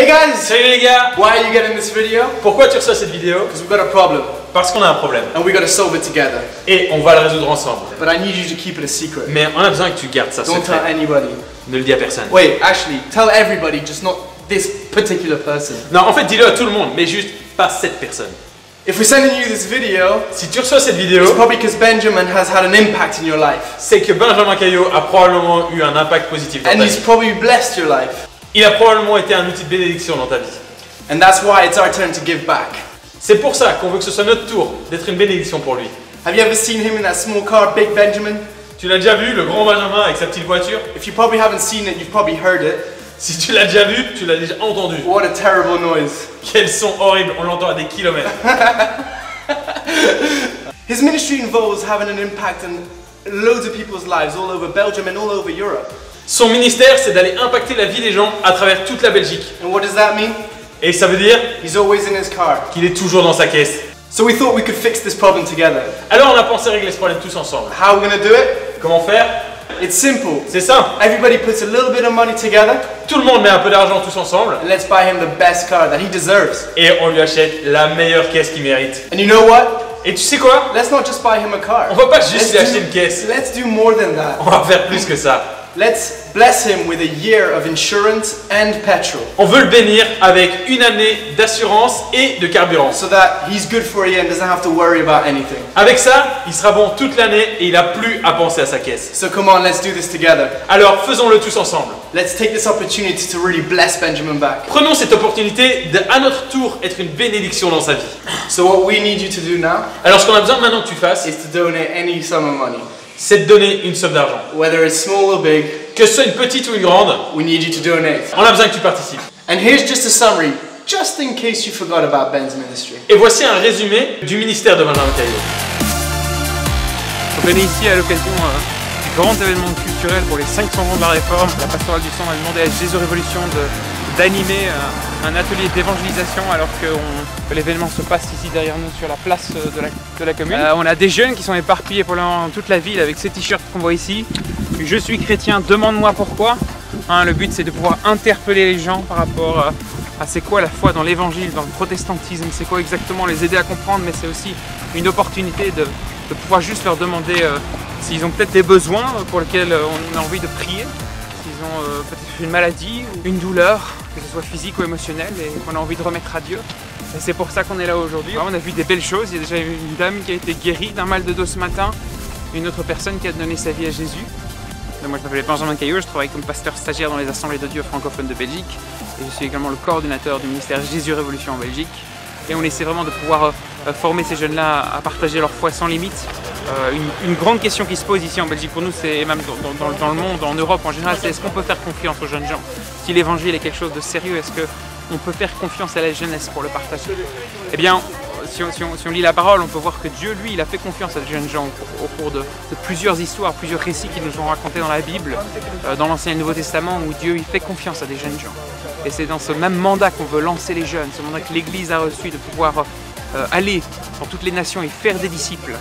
guys! Salut les gars! Why are you getting this video? Pourquoi tu reçois cette vidéo? Because we've got a problem Parce qu'on a un problème. and we got to solve it together. Et on va le résoudre ensemble. But I need you to keep it a secret. Mais on a besoin que tu gardes ça Don't tell secret. anybody. Ne le dis à personne. Wait, actually, tell everybody, just not this particular person. Non, en fait, dis-le à tout le monde, mais juste pas cette personne. If we're sending you this video, Si tu reçois cette it's vidéo, probably because Benjamin has had an impact in your life. c'est que Benjamin Caillot a probablement eu un impact positif dans And ta he's vie. probably blessed your life. Il a probablement été un outil de bénédiction dans ta vie. And that's why it's our turn to give back. C'est pour ça qu'on veut que ce soit notre tour d'être une bénédiction pour lui. Have you ever seen him in that small car, Big Benjamin? Tu l'as déjà vu, le grand Benjamin avec sa petite voiture? If you probably haven't seen it, you've probably heard it. Si tu l'as déjà vu, tu l'as déjà entendu. What a terrible noise. Quel son horrible, on l'entend à des kilomètres. His ministry involves having an impact on loads of people's lives all over Belgium and all over Europe. Son ministère, c'est d'aller impacter la vie des gens à travers toute la Belgique. And what does that mean? Et ça veut dire He's always in his car. qu'il est toujours dans sa caisse. So we thought we could fix this problem together. Alors on a pensé régler ce problème tous ensemble. How are we going to do it? Comment faire? It's simple. C'est simple. Everybody puts a little bit of money together Tout le monde met un peu d'argent tous ensemble and let's buy him the best car that he deserves. et on lui achète la meilleure caisse qu'il mérite. And you know what? Et tu sais quoi? Let's not just buy him a car. On va pas juste lui acheter une caisse. Let's do more than that. On va faire plus que ça. Let's bless him with a year of insurance and petrol On veut le bénir avec une année d'assurance et de carburant. so that he's good for a year and doesn't have to worry about anything. Avec ça, il sera bon toute l'année et il n'a plus à penser à sa caisse. So come on, let's do this together. Alors faisons-le tous ensemble. Let's take this opportunity to really bless Benjamin back. Prenons cette opportunité de, à notre tour, être une bénédiction dans sa vie. So what we need you to do now Alors ce qu'on a besoin maintenant que tu fasses, is to donate any sum of money. c'est de donner une somme d'argent. Whether it's small or big, Que ce soit une petite ou une grande, we need you to donate. on a besoin que tu participes. And here's just a summary, just in case you forgot about Ben's ministry. Et voici un résumé du ministère de Benjamin Caillot. On est ici à l'occasion du grand événement culturel pour les 500 ans de la Réforme. La pastorale du sang a demandé à Jésus Révolution d'animer un atelier d'évangélisation alors que l'événement se passe ici derrière nous sur la place de la commune. On a des jeunes qui sont éparpillés dans toute la ville avec ces t-shirts qu'on voit ici. Je suis chrétien, demande-moi pourquoi. Le but c'est de pouvoir interpeller les gens par rapport à c'est quoi la foi dans l'évangile, dans le protestantisme, c'est quoi exactement, les aider à comprendre, mais c'est aussi une opportunité de pouvoir juste leur demander s'ils ont peut-être des besoins pour lesquels on a envie de prier, s'ils ont peut-être une maladie, une douleur, que ce soit physique ou émotionnelle, et qu'on a envie de remettre à Dieu. Et c'est pour ça qu'on est là aujourd'hui. On a vu des belles choses, il y a déjà une dame qui a été guérie d'un mal de dos ce matin, une autre personne qui a donné sa vie à Jésus. Moi je m'appelle Benjamin Caillot, je travaille comme pasteur stagiaire dans les Assemblées de Dieu francophones de Belgique, et je suis également le coordinateur du ministère Jésus Révolution en Belgique. Et on essaie vraiment de pouvoir former ces jeunes-là à partager leur foi sans limite. Une grande question qui se pose ici en Belgique pour nous, c'est même dans le monde, en Europe en général, c'est est-ce qu'on peut faire confiance aux jeunes gens? Si l'évangile est quelque chose de sérieux, est-ce qu'on peut faire confiance à la jeunesse pour le partager? Eh bien, si on lit la parole, on peut voir que Dieu, lui, il a fait confiance à des jeunes gens au cours de plusieurs histoires, plusieurs récits qui nous ont racontés dans la Bible, dans l'Ancien et le Nouveau Testament, où Dieu il fait confiance à des jeunes gens. Et c'est dans ce même mandat qu'on veut lancer les jeunes, ce mandat que l'Église a reçu de pouvoir aller dans toutes les nations et faire des disciples.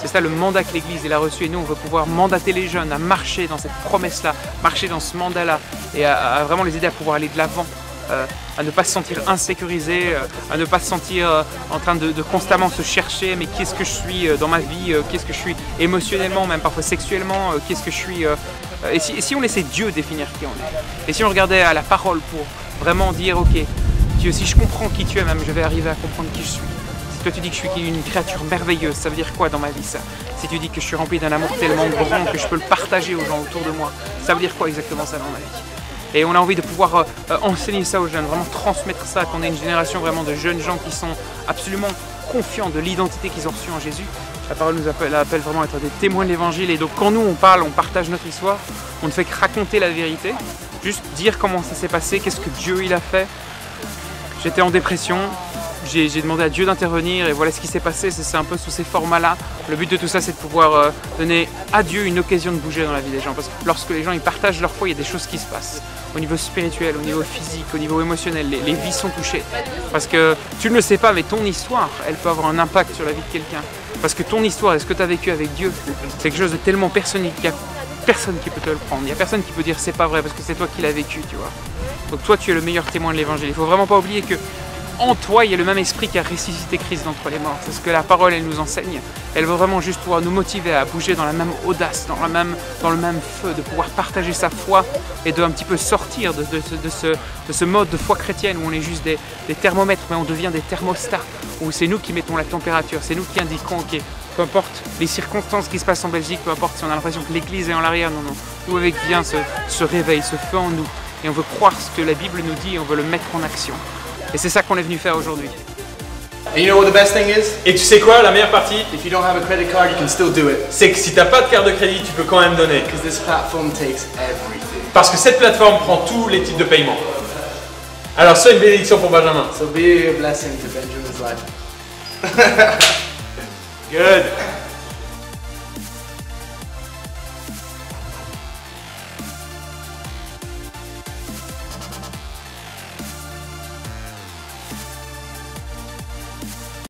C'est ça le mandat que l'Église a reçu, et nous on veut pouvoir mandater les jeunes à marcher dans cette promesse-là, marcher dans ce mandat-là, et à vraiment les aider à pouvoir aller de l'avant. À ne pas se sentir insécurisé, à ne pas se sentir en train de constamment se chercher, mais qu'est-ce que je suis dans ma vie, qu'est-ce que je suis émotionnellement, même parfois sexuellement, qu'est-ce que je suis... Et si on laissait Dieu définir qui on est, et si on regardait à la parole pour vraiment dire, ok, Dieu, si je comprends qui tu es, même je vais arriver à comprendre qui je suis. Si toi tu dis que je suis une créature merveilleuse, ça veut dire quoi dans ma vie ça? Si tu dis que je suis rempli d'un amour tellement grand que je peux le partager aux gens autour de moi, ça veut dire quoi exactement ça dans ma vie? Et on a envie de pouvoir enseigner ça aux jeunes, vraiment transmettre ça, qu'on ait une génération vraiment de jeunes gens qui sont absolument confiants de l'identité qu'ils ont reçue en Jésus. La parole nous appelle vraiment à être des témoins de l'évangile, et donc quand nous on parle, on partage notre histoire, on ne fait que raconter la vérité, juste dire comment ça s'est passé, qu'est-ce que Dieu il a fait. J'étais en dépression, j'ai demandé à Dieu d'intervenir et voilà ce qui s'est passé, c'est un peu sous ces formats-là. Le but de tout ça, c'est de pouvoir donner à Dieu une occasion de bouger dans la vie des gens, parce que lorsque les gens ils partagent leur foi, il y a des choses qui se passent. Au niveau spirituel, au niveau physique, au niveau émotionnel, les vies sont touchées. Parce que tu ne le sais pas, mais ton histoire, elle peut avoir un impact sur la vie de quelqu'un. Parce que ton histoire, est-ce que tu as vécu avec Dieu, c'est quelque chose de tellement personnel qu'il n'y a personne qui peut te le prendre. Il n'y a personne qui peut dire c'est pas vrai parce que c'est toi qui l'as vécu, tu vois. Donc toi, tu es le meilleur témoin de l'évangile. Il ne faut vraiment pas oublier que en toi, il y a le même esprit qui a ressuscité Christ d'entre les morts. C'est ce que la parole, elle nous enseigne. Elle veut vraiment juste pouvoir nous motiver à bouger dans la même audace, dans le même feu, de pouvoir partager sa foi et de un petit peu sortir de ce mode de foi chrétienne où on est juste des thermomètres, mais on devient des thermostats, où c'est nous qui mettons la température, c'est nous qui indiquons, ok, peu importe les circonstances qui se passent en Belgique, peu importe si on a l'impression que l'église est en arrière, non, non. Nous, avec vient ce réveil, ce feu en nous. Et on veut croire ce que la Bible nous dit et on veut le mettre en action. Et c'est ça qu'on est venu faire aujourd'hui. And you know what the best thing is? Et tu sais quoi, la meilleure partie, If you don't have a credit card, you can still do it. c'est que si t'as pas de carte de crédit, tu peux quand même donner. Because this platform takes everything. Parce que cette plateforme prend tous les types de paiement. Alors, c'est une bénédiction pour Benjamin. So be a blessing to Benjamin's life. Good.